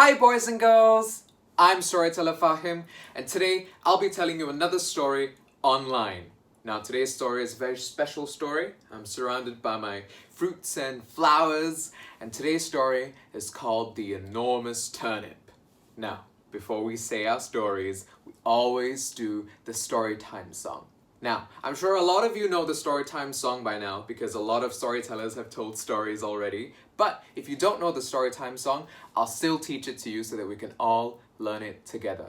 Hi boys and girls, I'm Storyteller Fahim, and today I'll be telling you another story online. Now today's story is a very special story. I'm surrounded by my fruits and flowers, and today's story is called The Enormous Turnip. Now, before we say our stories, we always do the Storytime song. Now, I'm sure a lot of you know the Storytime song by now because a lot of storytellers have told stories already. But if you don't know the Storytime song, I'll still teach it to you so that we can all learn it together.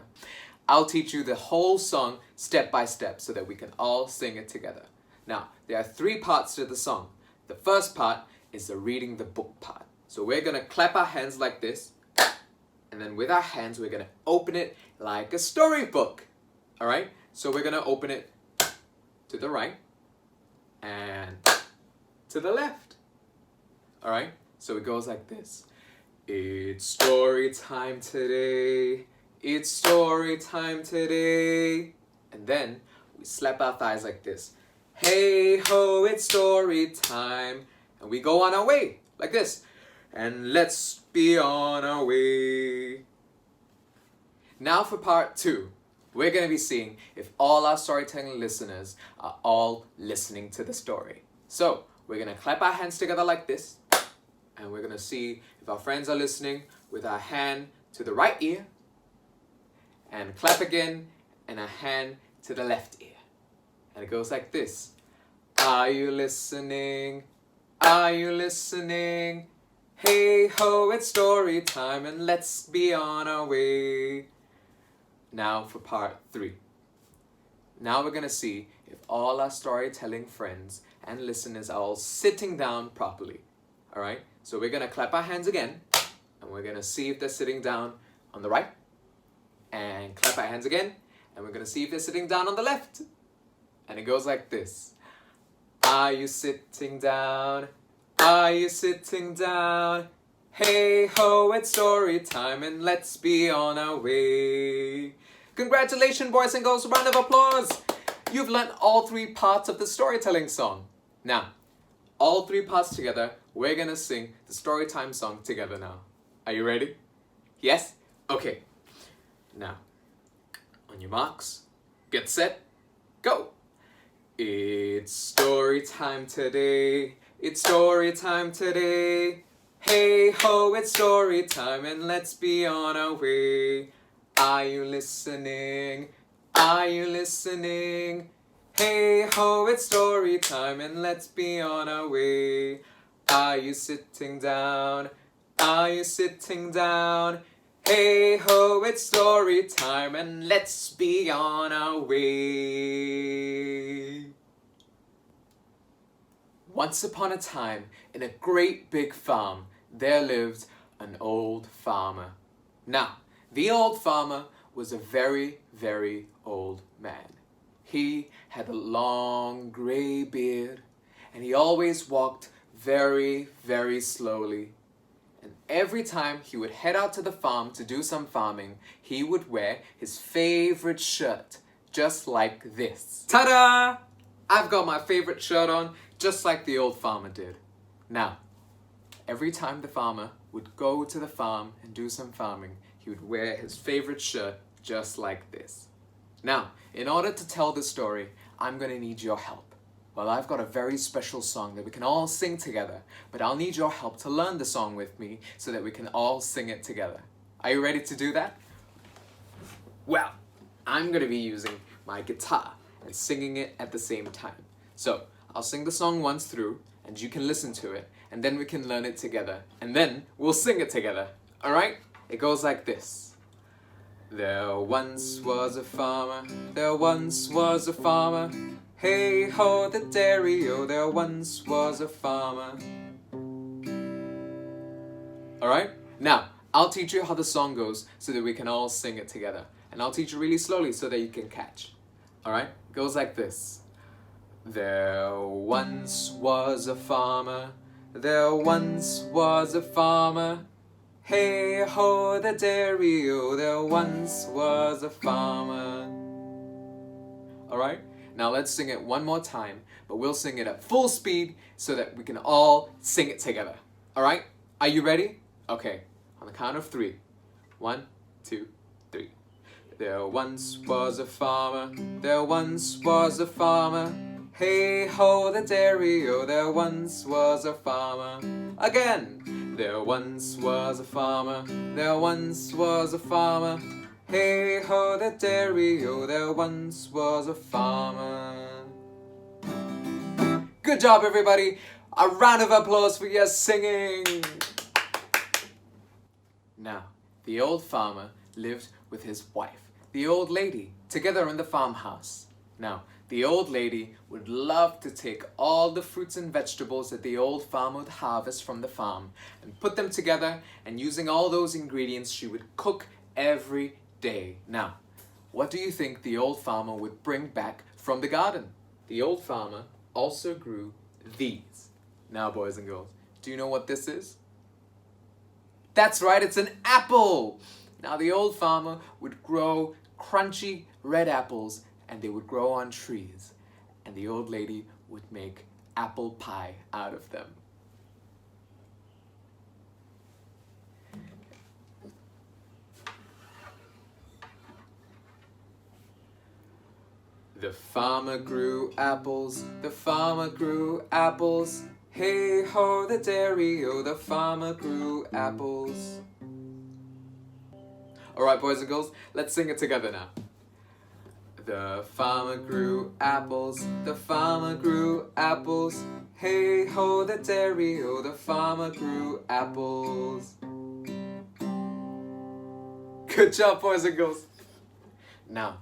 I'll teach you the whole song step by step so that we can all sing it together. Now, there are 3 parts to the song. The first part is the reading the book part. So we're going to clap our hands like this, and then with our hands we're going to open it like a storybook. Alright? So we're going to open it to the right and to the left. Alright? So it goes like this. It's story time today. It's story time today. And then we slap our thighs like this. Hey ho, it's story time. And we go on our way like this. And let's be on our way. Now for part 2. We're going to be seeing if all our storytelling listeners are all listening to the story. So, we're going to clap our hands together like this. And we're going to see if our friends are listening with our hand to the right ear. And clap again, and a hand to the left ear. And it goes like this. Are you listening? Are you listening? Hey ho, it's story time, and let's be on our way. Now for part 3. Now we're going to see if all our storytelling friends and listeners are all sitting down properly. Alright? So we're going to clap our hands again, and we're going to see if they're sitting down on the right. And clap our hands again, and we're going to see if they're sitting down on the left. And it goes like this. Are you sitting down? Are you sitting down? Hey ho, it's story time, and let's be on our way. Congratulations, boys and girls, round of applause. You've learned all 3 parts of the storytelling song. Now, all 3 parts together, we're gonna sing the Storytime song together now. Are you ready? Yes? Okay. Now, on your marks, get set, go. It's story time today. It's story time today. Hey ho, it's story time, and let's be on our way. Are you listening? Are you listening? Hey ho, it's story time, and let's be on our way. Are you sitting down? Are you sitting down? Hey ho, it's story time, and let's be on our way. Once upon a time, in a great big farm, there lived an old farmer. Now, the old farmer was a very, very old man. He had a long gray beard, and he always walked very, very slowly. And every time he would head out to the farm to do some farming, he would wear his favorite shirt, just like this. Ta-da! I've got my favorite shirt on, just like the old farmer did. Now, every time the farmer would go to the farm and do some farming, he would wear his favorite shirt just like this. Now, in order to tell this story, I'm going to need your help. Well, I've got a very special song that we can all sing together, but I'll need your help to learn the song with me so that we can all sing it together. Are you ready to do that? Well, I'm going to be using my guitar and singing it at the same time. So, I'll sing the song once through, and you can listen to it, and then we can learn it together, and then we'll sing it together. Alright? It goes like this. There once was a farmer, there once was a farmer. Hey ho, the dairy-o, there once was a farmer. Alright? Now, I'll teach you how the song goes so that we can all sing it together. And I'll teach you really slowly so that you can catch. Alright? It goes like this. There once was a farmer, there once was a farmer. Hey ho, the dairy-o, there once was a farmer. Alright? Now let's sing it one more time, but we'll sing it at full speed so that we can all sing it together. Alright? Are you ready? Okay, on the count of 3. 1, 2, 3. There once was a farmer, there once was a farmer. Hey ho the dairy-o, there once was a farmer. Again! There once was a farmer, there once was a farmer. Hey ho the dairy-o, there once was a farmer. Good job, everybody! A round of applause for your singing! Now, the old farmer lived with his wife, the old lady, together in the farmhouse. Now, the old lady would love to take all the fruits and vegetables that the old farmer would harvest from the farm and put them together, and using all those ingredients, she would cook every day. Now, what do you think the old farmer would bring back from the garden? The old farmer also grew these. Now, boys and girls, do you know what this is? That's right, it's an apple! Now, the old farmer would grow crunchy red apples, and they would grow on trees, and the old lady would make apple pie out of them. The farmer grew apples, the farmer grew apples. Hey ho the dairy-o, the farmer grew apples. Alright, boys and girls, let's sing it together now. The farmer grew apples, the farmer grew apples. Hey ho the dairy-o, the farmer grew apples. Good job, boys and girls. Now,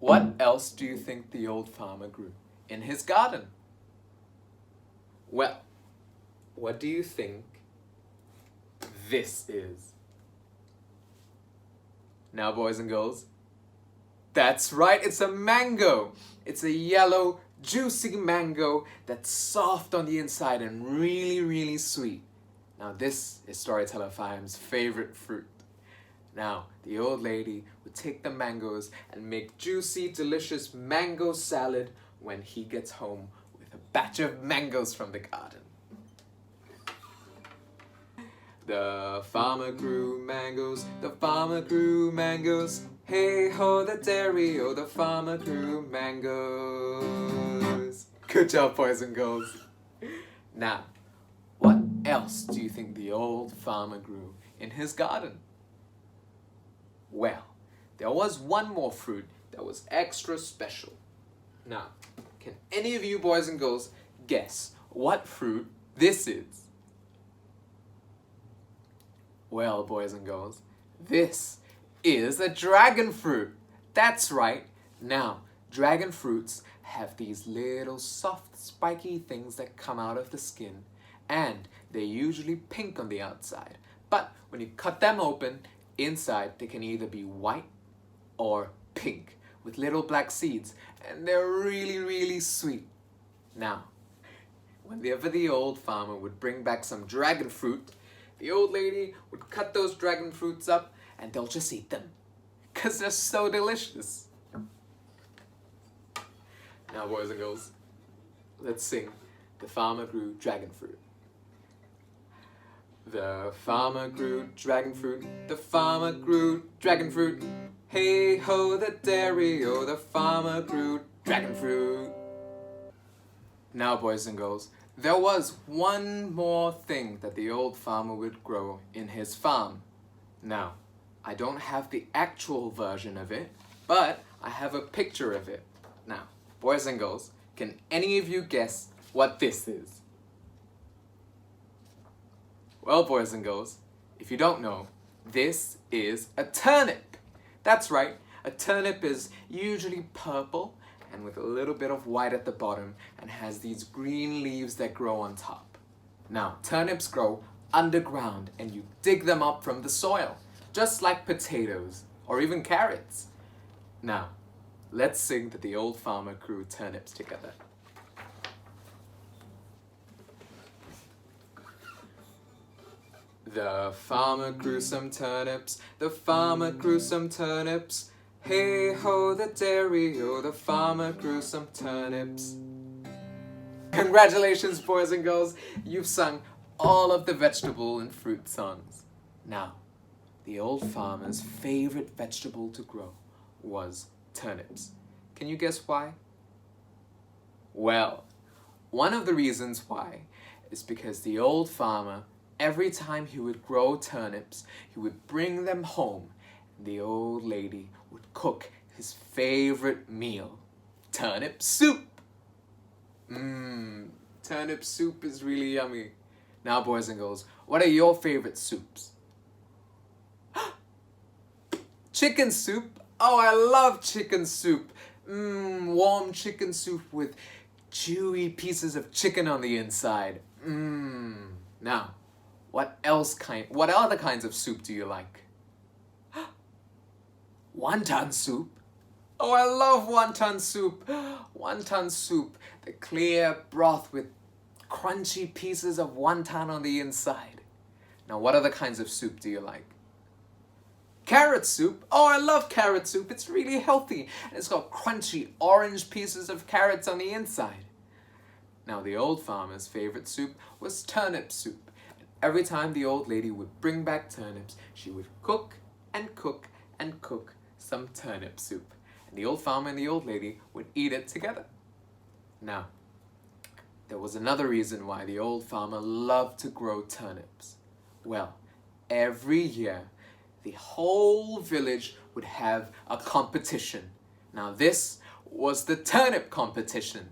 what else do you think the old farmer grew in his garden? Well, what do you think this is? Now, boys and girls, that's right, it's a mango. It's a yellow, juicy mango that's soft on the inside and really, really sweet. Now, this is Storyteller Fahim's favorite fruit. Now, the old lady would take the mangoes and make juicy, delicious mango salad when he gets home with a batch of mangoes from the garden. The farmer grew mangoes, the farmer grew mangoes. Hey ho the dairy-o, the farmer grew mangoes. Good job, boys and girls. Now, what else do you think the old farmer grew in his garden? Well, there was one more fruit that was extra special. Now, can any of you boys and girls guess what fruit this is? Well, boys and girls, this is a dragon fruit. That's right. Now, dragon fruits have these little soft, spiky things that come out of the skin, and they're usually pink on the outside. But when you cut them open, inside they can either be white or pink with little black seeds, and they're really, really sweet. Now, whenever the old farmer would bring back some dragon fruit, the old lady would cut those dragon fruits up and they'll just eat them because they're so delicious. Now, boys and girls, let's sing The Farmer Grew Dragon Fruit. The farmer grew dragon fruit, the farmer grew dragon fruit. Hey ho the dairy-o, the farmer grew dragon fruit. Now, boys and girls, there was one more thing that the old farmer would grow in his farm. Now, I don't have the actual version of it, but I have a picture of it. Now, boys and girls, can any of you guess what this is? Well, boys and girls, if you don't know, this is a turnip. That's right, a turnip is usually purple and with a little bit of white at the bottom and has these green leaves that grow on top. Now, turnips grow underground and you dig them up from the soil, just like potatoes or even carrots. Now, let's sing that the old farmer grew turnips together. The farmer grew some turnips, the farmer grew some turnips. Hey ho the dairy-o, the farmer grew some turnips. Congratulations, boys and girls, you've sung all of the vegetable and fruit songs. Now, the old farmer's favorite vegetable to grow was turnips. Can you guess why? Well, one of the reasons why is because the old farmer, every time he would grow turnips, he would bring them home. The old lady would cook his favorite meal, turnip soup. Turnip soup is really yummy. Now, boys and girls, what are your favorite soups? Chicken soup? Oh, I love chicken soup. Warm chicken soup with chewy pieces of chicken on the inside. Now, what other kinds of soup do you like? Wonton soup? Oh, I love wonton soup. Wonton soup, the clear broth with crunchy pieces of wonton on the inside. Now, what other kinds of soup do you like? Carrot soup? Oh, I love carrot soup. It's really healthy. And it's got crunchy orange pieces of carrots on the inside. Now, the old farmer's favorite soup was turnip soup. And every time the old lady would bring back turnips, she would cook and cook and cook some turnip soup. And the old farmer and the old lady would eat it together. Now, there was another reason why the old farmer loved to grow turnips. Well, every year, the whole village would have a competition. Now, this was the turnip competition.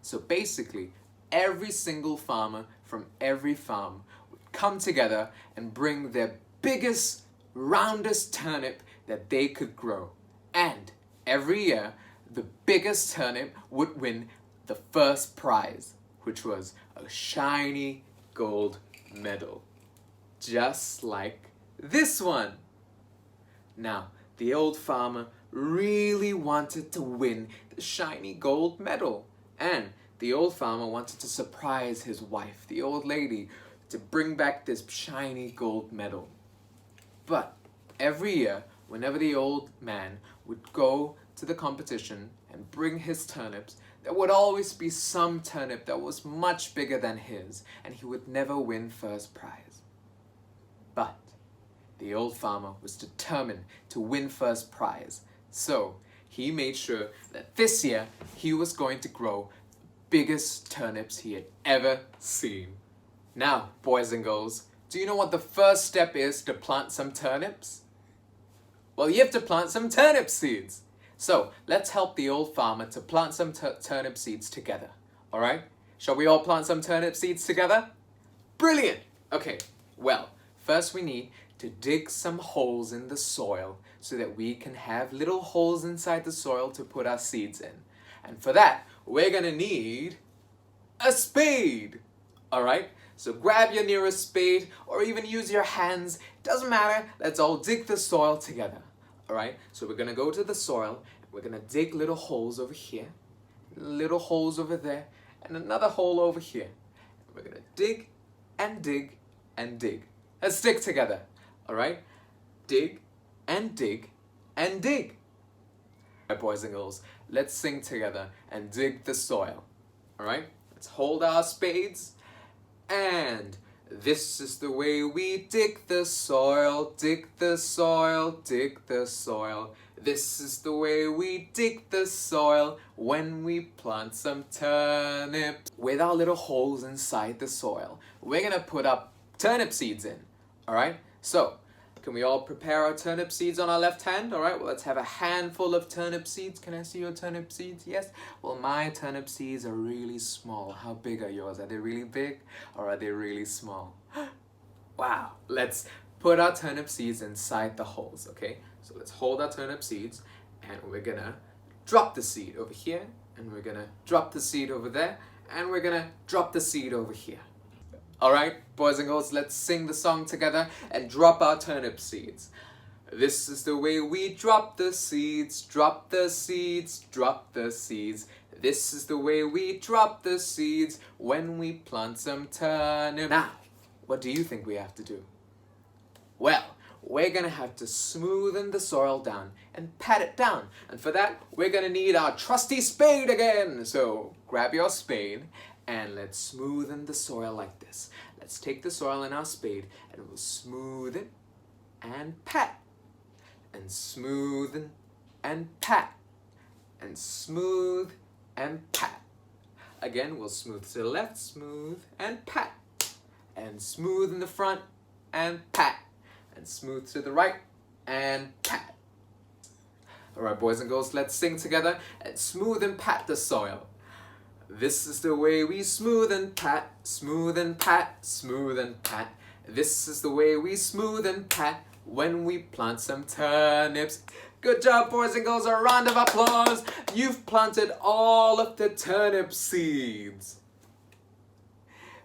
So basically, every single farmer from every farm would come together and bring their biggest, roundest turnip that they could grow. And every year, the biggest turnip would win the first prize, which was a shiny gold medal. Just like this one. Now, the old farmer really wanted to win the shiny gold medal. And the old farmer wanted to surprise his wife, the old lady, to bring back this shiny gold medal. But every year, whenever the old man would go to the competition and bring his turnips, there would always be some turnip that was much bigger than his, and he would never win first prize. But the old farmer was determined to win first prize, so he made sure that this year he was going to grow the biggest turnips he had ever seen. Now, boys and girls, do you know what the first step is to plant some turnips? Well, you have to plant some turnip seeds. So, let's help the old farmer to plant some turnip seeds together. Alright? Shall we all plant some turnip seeds together? Brilliant! Okay, well, first we need to dig some holes in the soil so that we can have little holes inside the soil to put our seeds in. And for that, we're gonna need a spade. Alright? So grab your nearest spade or even use your hands. Doesn't matter. Let's all dig the soil together. Alright? So we're gonna go to the soil. We're gonna dig little holes over here, little holes over there, and another hole over here. We're gonna dig and dig and dig. Let's dig together. Alright? Dig and dig and dig. Alright, boys and girls, let's sing together and dig the soil. Alright? Let's hold our spades. And this is the way we dig the soil, dig the soil, dig the soil. This is the way we dig the soil when we plant some turnips. With our little holes inside the soil, we're gonna put up turnip seeds in. Alright? So, can we all prepare our turnip seeds on our left hand? Alright, well, let's have a handful of turnip seeds. Can I see your turnip seeds? Yes? Well, my turnip seeds are really small. How big are yours? Are they really big or are they really small? Wow. Let's put our turnip seeds inside the holes, okay? So let's hold our turnip seeds and we're gonna drop the seed over here and we're gonna drop the seed over there and we're gonna drop the seed over here. Alright, boys and girls, let's sing the song together and drop our turnip seeds. This is the way we drop the seeds, drop the seeds, drop the seeds. This is the way we drop the seeds when we plant some turnips. Now, what do you think we have to do? Well, we're gonna have to smoothen the soil down and pat it down. And for that, we're gonna need our trusty spade again. So grab your spade and let's smoothen the soil like this. Let's take the soil in our spade and we'll smooth it and pat. And smooth and pat. And smooth and pat. Again, we'll smooth to the left, smooth and pat. And smooth in the front and pat. And smooth to the right and pat. Alright, boys and girls, let's sing together and smooth and pat the soil. This is the way we smooth and pat, smooth and pat, smooth and pat. This is the way we smooth and pat when we plant some turnips. Good job, boys and girls, a round of applause. You've planted all of the turnip seeds.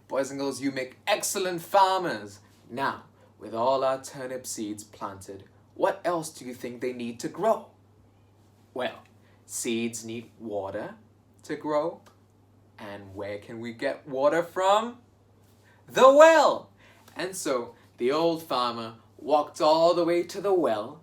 Boys and girls, you make excellent farmers. Now, with all our turnip seeds planted, what else do you think they need to grow? Well, seeds need water to grow. And where can we get water from? The well! And so the old farmer walked all the way to the well,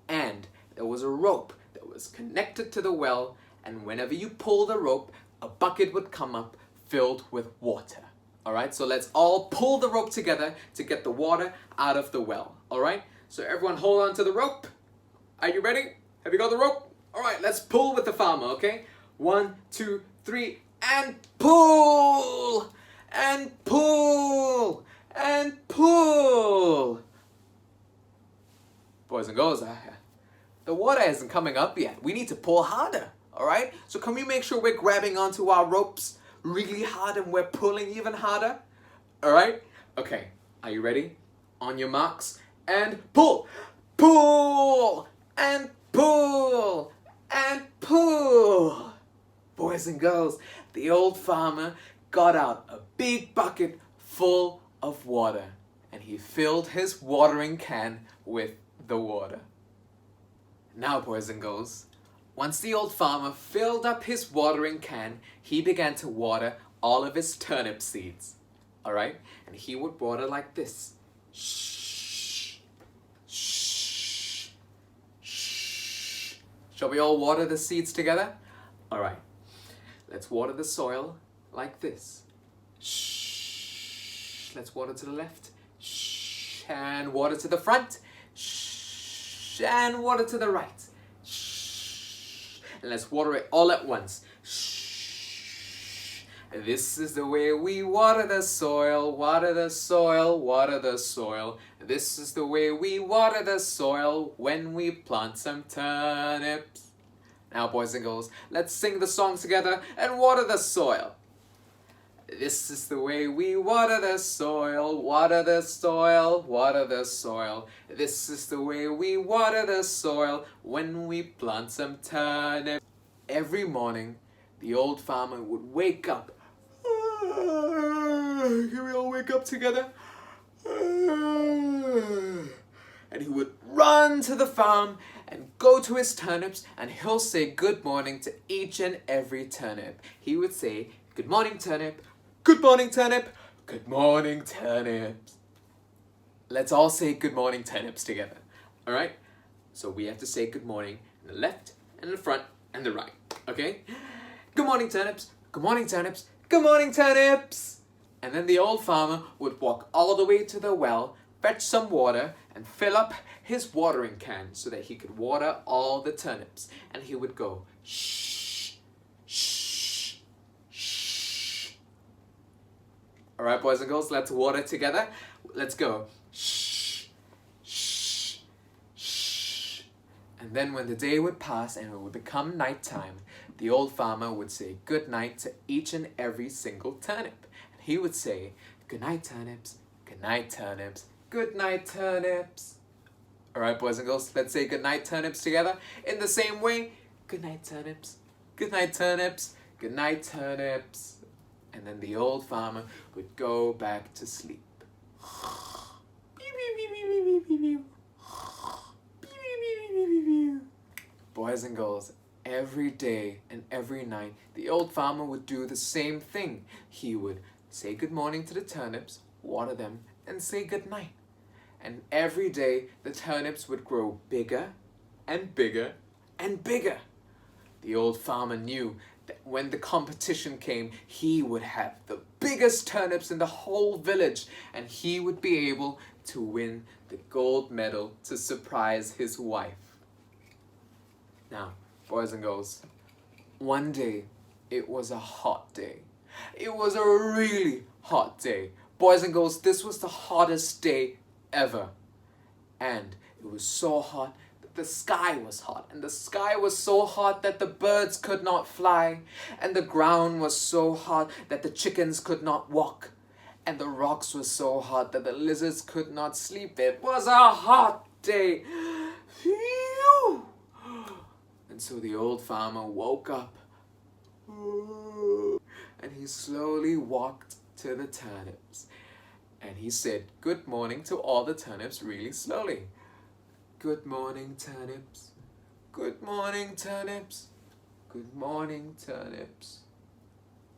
and there was a rope that was connected to the well, and whenever you pull the rope, a bucket would come up filled with water. Alright, so let's all pull the rope together to get the water out of the well. Alright, so everyone hold on to the rope. Are you ready? Have you got the rope? Alright, let's pull with the farmer, okay? 1, 2, 3, and pull! And pull! And pull! Boys and girls, the water isn't coming up yet. We need to pull harder, alright? So can we make sure we're grabbing onto our ropes really hard and we're pulling even harder? Alright? Okay, are you ready? On your marks, and pull! Pull! And pull! And pull! Boys and girls, the old farmer got out a big bucket full of water, and he filled his watering can with the water. Now, boys and girls, once the old farmer filled up his watering can, he began to water all of his turnip seeds. Alright? And he would water like this. Shh. Shh. Shh. Shall we all water the seeds together? Alright. Let's water the soil like this. Shh. Let's water to the left. Shh. And water to the front. Shh. And water to the right. Shh. And let's water it all at once. Shh. This is the way we water the soil. Water the soil. Water the soil. This is the way we water the soil when we plant some turnips. Now, boys and girls, let's sing the song together and water the soil. This is the way we water the soil, water the soil, water the soil. This is the way we water the soil when we plant some turnips. Every morning, the old farmer would wake up. Can we all wake up together? And he would run to the farm and go to his turnips, and he'll say good morning to each and every turnip. He would say, good morning, turnip. Good morning, turnip. Good morning, turnips. Let's all say good morning, turnips together. Alright? So we have to say good morning in the left, and the front, and the right. Okay? Good morning, turnips. Good morning, turnips. Good morning, turnips. And then the old farmer would walk all the way to the well, fetch some water, and fill up his watering can so that he could water all the turnips. And he would go, shh, shh, shh. Alright, boys and girls, let's water together. Let's go, shh, shh, shh. And then when the day would pass and it would become nighttime, the old farmer would say good night to each and every single turnip. And he would say, good night, turnips, good night, turnips. Good night, turnips. Alright, boys and girls, let's say good night, turnips together. In the same way, good night, turnips. Good night, turnips. Good night, turnips. And then the old farmer would go back to sleep. Boys and girls, every day and every night, the old farmer would do the same thing. He would say good morning to the turnips, water them, and say good night. And every day, the turnips would grow bigger and bigger and bigger. The old farmer knew that when the competition came, he would have the biggest turnips in the whole village, and he would be able to win the gold medal to surprise his wife. Now, boys and girls, one day, it was a hot day. It was a really hot day. Boys and girls, this was the hottest day ever. And it was so hot that the sky was hot. And the sky was so hot that the birds could not fly. And the ground was so hot that the chickens could not walk. And the rocks were so hot that the lizards could not sleep. It was a hot day. Phew! And so the old farmer woke up. And he slowly walked to the turnips. And he said, "Good morning" to all the turnips really slowly. "Good morning, turnips. Good morning, turnips. Good morning, turnips."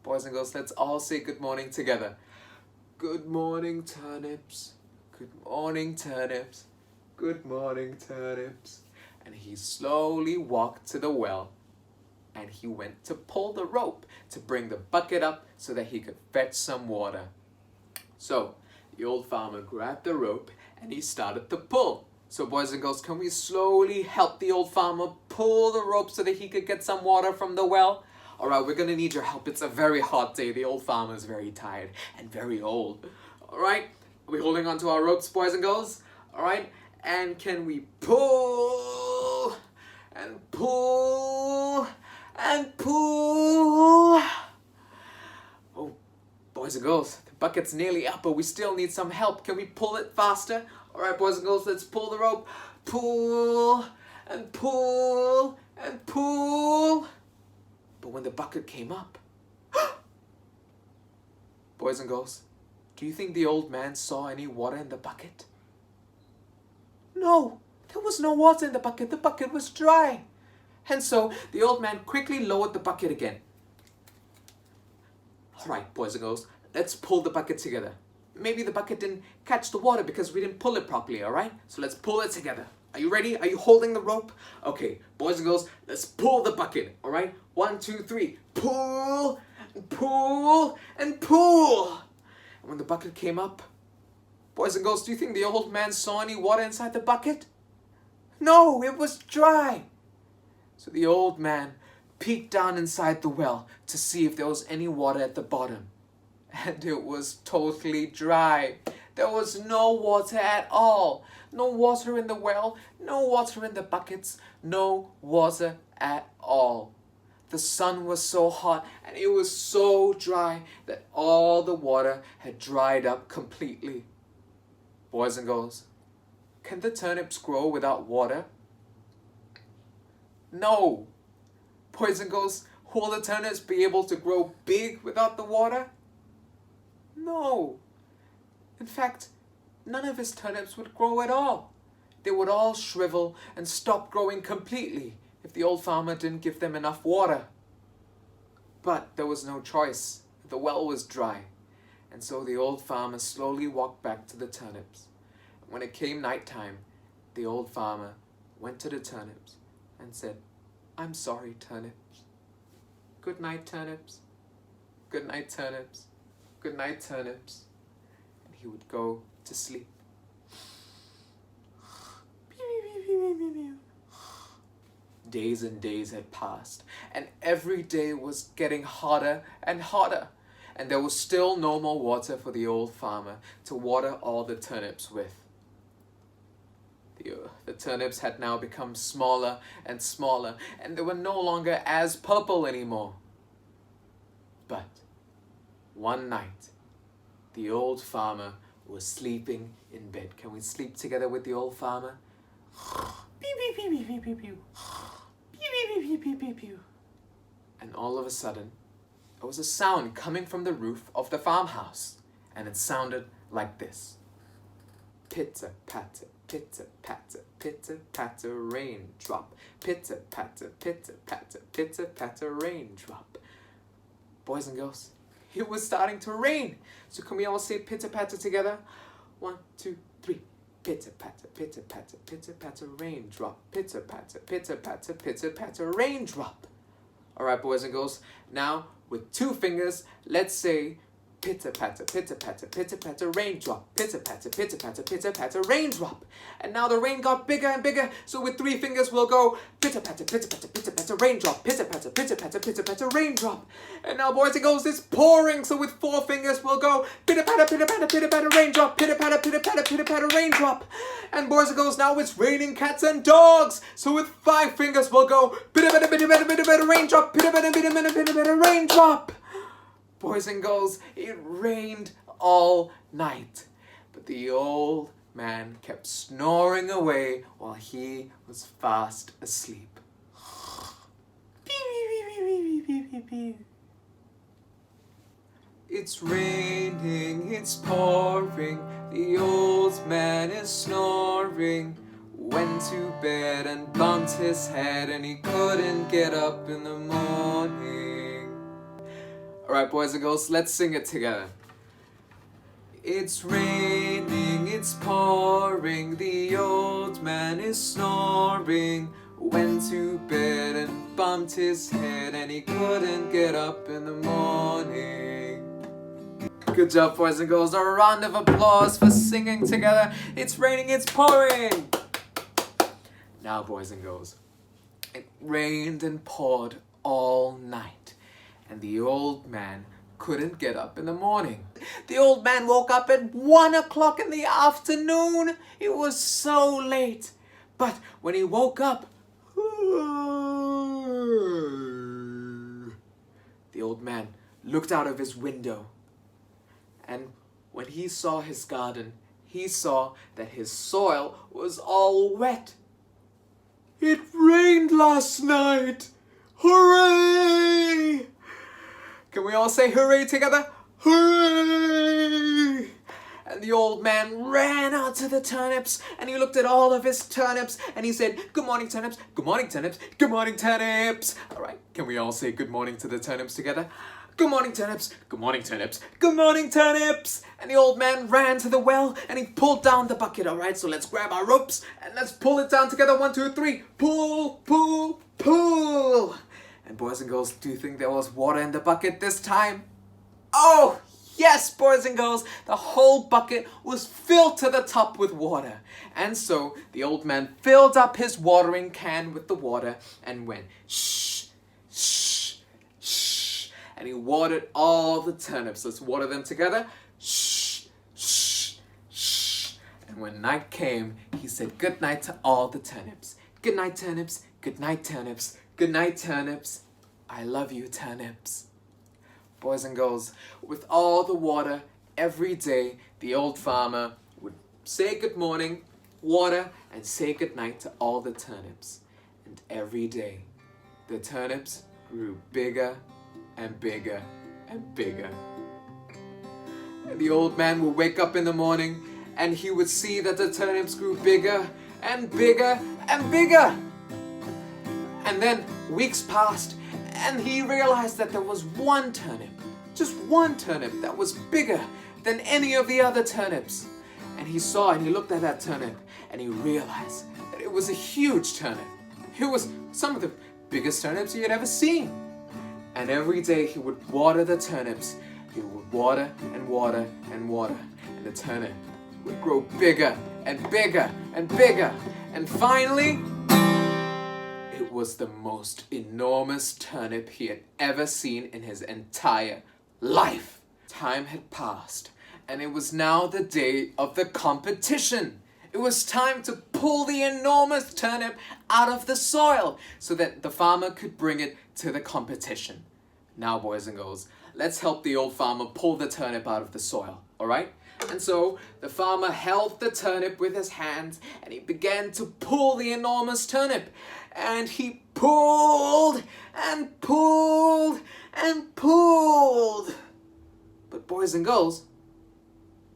Boys and girls, let's all say good morning together. "Good morning, turnips. Good morning, turnips. Good morning, turnips." And he slowly walked to the well. And he went to pull the rope to bring the bucket up so that he could fetch some water. So, the old farmer grabbed the rope and he started to pull. So boys and girls, can we slowly help the old farmer pull the rope so that he could get some water from the well? Alright, we're going to need your help. It's a very hot day. The old farmer is very tired and very old. Alright, are we holding on to our ropes, boys and girls? Alright, and can we pull and pull and pull? Oh, boys and girls, the bucket's nearly up, but we still need some help. Can we pull it faster? Alright, boys and girls, let's pull the rope. Pull and pull and pull. But when the bucket came up, boys and girls, do you think the old man saw any water in the bucket? No, there was no water in the bucket. The bucket was dry. And so the old man quickly lowered the bucket again. Alright, boys and girls, let's pull the bucket together. Maybe the bucket didn't catch the water because we didn't pull it properly, alright? So let's pull it together. Are you ready? Are you holding the rope? Okay, boys and girls, let's pull the bucket, alright? 1, 2, 3. Pull, and pull, and pull. And when the bucket came up, boys and girls, do you think the old man saw any water inside the bucket? No, it was dry. So the old man peeked down inside the well to see if there was any water at the bottom. And it was totally dry. There was no water at all. No water in the well, no water in the buckets, no water at all. The sun was so hot and it was so dry that all the water had dried up completely. Boys and girls, can the turnips grow without water? No. Boys and girls, will the turnips be able to grow big without the water? No. In fact, none of his turnips would grow at all. They would all shrivel and stop growing completely if the old farmer didn't give them enough water. But there was no choice. The well was dry. And so the old farmer slowly walked back to the turnips. When it came nighttime, the old farmer went to the turnips and said, "I'm sorry, turnips. Good night, turnips. Good night, turnips. Good night, turnips." And he would go to sleep. Days and days had passed, and every day was getting hotter and hotter, and there was still no more water for the old farmer to water all the turnips with. The turnips had now become smaller and smaller, and they were no longer as purple anymore. But one night, the old farmer was sleeping in bed. Can we sleep together with the old farmer? And all of a sudden, there was a sound coming from the roof of the farmhouse, and it sounded like this. Pitter patter, pitter patter, pitter patter, raindrop. Pitter patter, pitter patter, pitter patter, raindrop. Boys and girls, it was starting to rain. So can we all say pitter patter together? 1, 2, 3. Pitter patter, pitter patter, raindrop. Pitter patter, pitter patter, pitter patter, raindrop. Alright, boys and girls, now with 2 fingers, let's say pitter patter, raindrop, pitter patter, raindrop. And now the rain got bigger and bigger, so with 3 fingers we'll go pitter patter, raindrop, pitter patter, raindrop. And now, boys and girls, it's pouring, so with 4 fingers we'll go pitter patter, raindrop, pitter patter, raindrop. And boys and girls, now it's raining cats and dogs, so with 5 fingers we'll go pitter patter, raindrop, pitter patter, raindrop. Boys and girls, it rained all night, but the old man kept snoring away while he was fast asleep. It's raining, it's pouring, the old man is snoring. Went to bed and bumped his head and he couldn't get up in the morning. Alright, boys and girls, let's sing it together. It's raining, it's pouring, the old man is snoring. Went to bed and bumped his head and he couldn't get up in the morning. Good job, boys and girls. A round of applause for singing together. It's raining, it's pouring. Now, boys and girls, it rained and poured all night, and the old man couldn't get up in the morning. The old man woke up at 1 o'clock in the afternoon. It was so late. But when he woke up, the old man looked out of his window. And when he saw his garden, he saw that his soil was all wet. It rained last night. Hooray! Can we all say hooray together? Hooray! And the old man ran out to the turnips and he looked at all of his turnips and he said, "Good morning, turnips. Good morning, turnips. Good morning, turnips." All right, can we all say good morning to the turnips together? Good morning, turnips. Good morning, turnips. Good morning, turnips. And the old man ran to the well and he pulled down the bucket. All right, so let's grab our ropes and let's pull it down together. 1, 2, 3. Pull, pull, pull. And boys and girls, do you think there was water in the bucket this time? Oh, yes, boys and girls. The whole bucket was filled to the top with water. And so the old man filled up his watering can with the water and went shh, shh, shh. And he watered all the turnips. Let's water them together. Shh, shh, shh. And when night came, he said good night to all the turnips. Good night, turnips. Good night, turnips. Good night, turnips. I love you, turnips. Boys and girls, with all the water, every day, the old farmer would say good morning, water, and say good night to all the turnips. And every day, the turnips grew bigger and bigger and bigger. And the old man would wake up in the morning and he would see that the turnips grew bigger and bigger and bigger. And then weeks passed and he realized that there was one turnip, just one turnip that was bigger than any of the other turnips. And he saw and he looked at that turnip and he realized that it was a huge turnip. It was some of the biggest turnips he had ever seen. And every day he would water the turnips. He would water and water and water. And the turnip would grow bigger and bigger and bigger. And finally, it was the most enormous turnip he had ever seen in his entire life. Time had passed, and it was now the day of the competition. It was time to pull the enormous turnip out of the soil so that the farmer could bring it to the competition. Now, boys and girls, let's help the old farmer pull the turnip out of the soil, all right? And so the farmer held the turnip with his hands and he began to pull the enormous turnip. And he pulled and pulled and pulled. But boys and girls,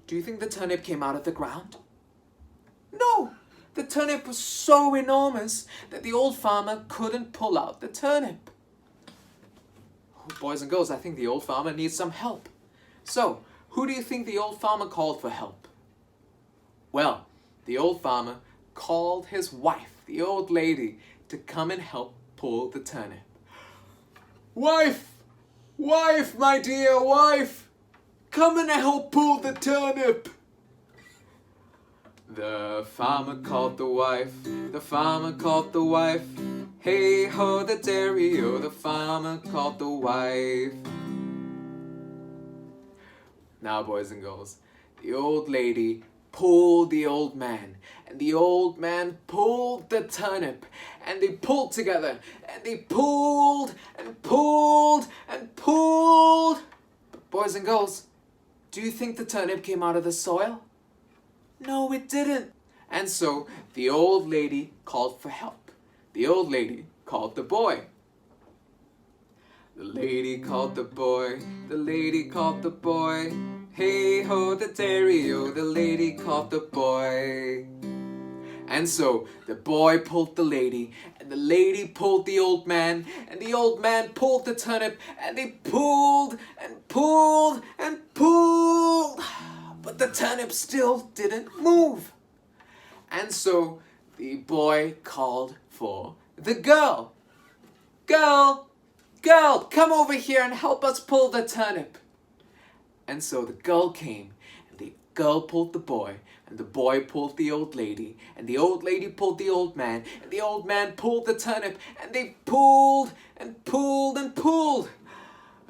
do you think the turnip came out of the ground? No, the turnip was so enormous that the old farmer couldn't pull out the turnip. Oh, boys and girls, I think the old farmer needs some help. So, who do you think the old farmer called for help? Well, the old farmer called his wife, the old lady, to come and help pull the turnip. Wife! Wife, my dear wife! Come and help pull the turnip! The farmer called the wife, the farmer called the wife. Hey ho, the dairy-o, the farmer called the wife. Now, boys and girls, the old lady pulled the old man, and the old man pulled the turnip, and they pulled together, and they pulled and pulled and pulled. But boys and girls, do you think the turnip came out of the soil? No, it didn't. And so the old lady called for help. The old lady called the boy. The lady called the boy, the lady called the boy. Hey ho, the dairy-o, the lady called the boy. And so the boy pulled the lady, and the lady pulled the old man, and the old man pulled the turnip, and they pulled and pulled and pulled. But the turnip still didn't move. And so the boy called for the girl. Girl, girl, come over here and help us pull the turnip. And so the girl came, and the girl pulled the boy, and the boy pulled the old lady, and the old lady pulled the old man, and the old man pulled the turnip, and they pulled and pulled and pulled.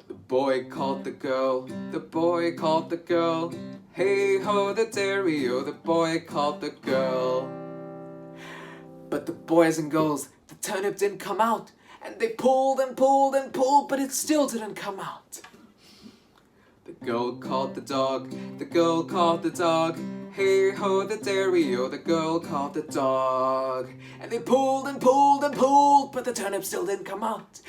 The boy called the girl, the boy called the girl. Hey ho, the dairy-o, the boy called the girl. But the boys and girls, the turnip didn't come out, and they pulled and pulled and pulled, but it still didn't come out. The girl called the dog, the girl called the dog. Hey ho, the dairy-o, the girl called the dog. And they pulled and pulled and pulled, but the turnip still didn't come out.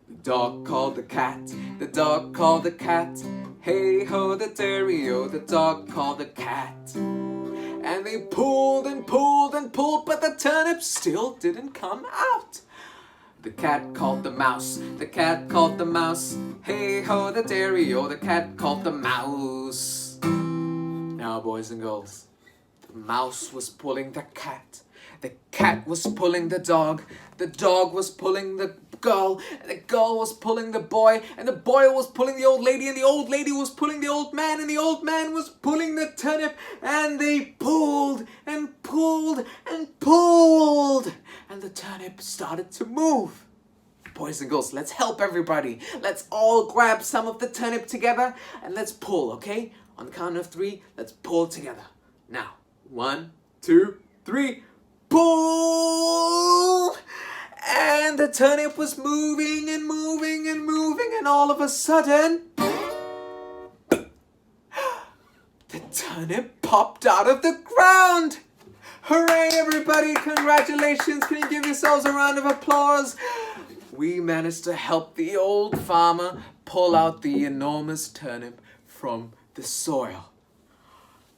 The dog called the cat, the dog called the cat. Hey ho, the dairy-o, the dog called the cat. And they pulled and pulled and pulled, but the turnip still didn't come out. The cat called the mouse, the cat called the mouse. Hey ho, the dairy-o, the cat called the mouse. Now, boys and girls, the mouse was pulling the cat was pulling the dog was pulling the girl was pulling the boy was pulling the old lady, and the old lady was pulling the old man, and the old man was pulling the turnip, and they pulled and pulled and pulled, and the turnip started to move. Boys and girls, let's help everybody. Let's all grab some of the turnip together, and let's pull, okay? On the count of 3, let's pull together. Now, 1, 2, 3, pull! And the turnip was moving and moving and moving, and all of a sudden, the turnip popped out of the ground. Hooray, everybody! Congratulations! Can you give yourselves a round of applause? We managed to help the old farmer pull out the enormous turnip from the soil.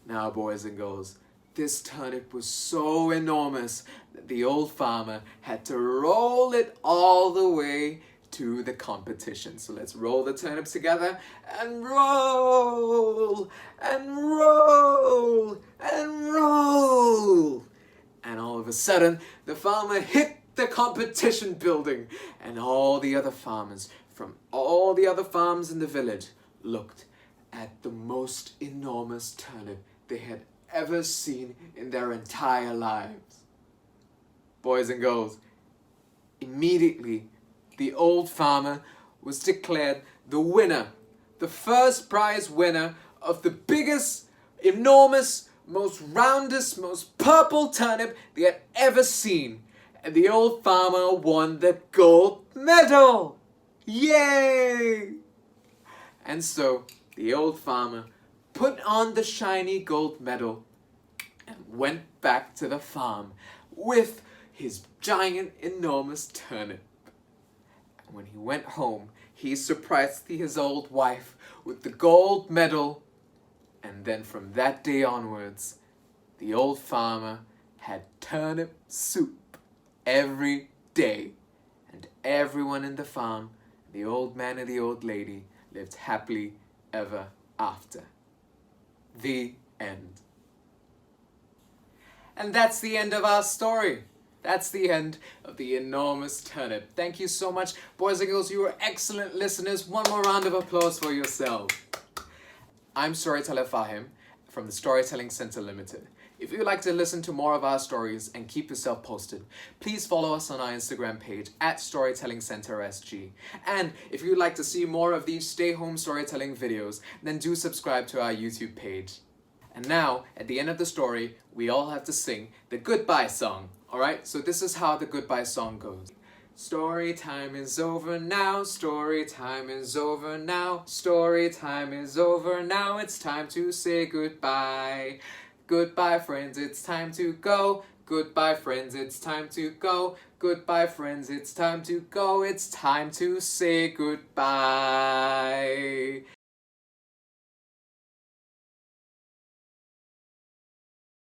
Now, boys and girls, this turnip was so enormous that the old farmer had to roll it all the way to the competition. So let's roll the turnips together and roll and roll and roll. And all of a sudden, the farmer hit the competition building, and all the other farmers from all the other farms in the village looked at the most enormous turnip they had ever seen in their entire lives. Boys and girls, immediately the old farmer was declared the winner, the first prize winner of the biggest, enormous, most roundest, most purple turnip they had ever seen. And the old farmer won the gold medal. Yay! And so the old farmer put on the shiny gold medal and went back to the farm with his giant, enormous turnip. And when he went home, he surprised his old wife with the gold medal. And then from that day onwards, the old farmer had turnip soup every day. And everyone in the farm, the old man and the old lady, lived happily ever after. The end. And that's the end of our story. That's the end of the Enormous Turnip. Thank you so much, boys and girls. You were excellent listeners. One more round of applause for yourself. I'm Storyteller Fahim from the Storytelling Center Limited. If you'd like to listen to more of our stories and keep yourself posted, please follow us on our Instagram page at Storytelling Center SG. And if you'd like to see more of these stay-home storytelling videos, then do subscribe to our YouTube page. And now, at the end of the story, we all have to sing the goodbye song. Alright, so this is how the goodbye song goes. Story time is over now, story time is over now, story time is over now, it's time to say goodbye. Goodbye friends, it's time to go. Goodbye friends, it's time to go. Goodbye friends, it's time to go. It's time to say goodbye.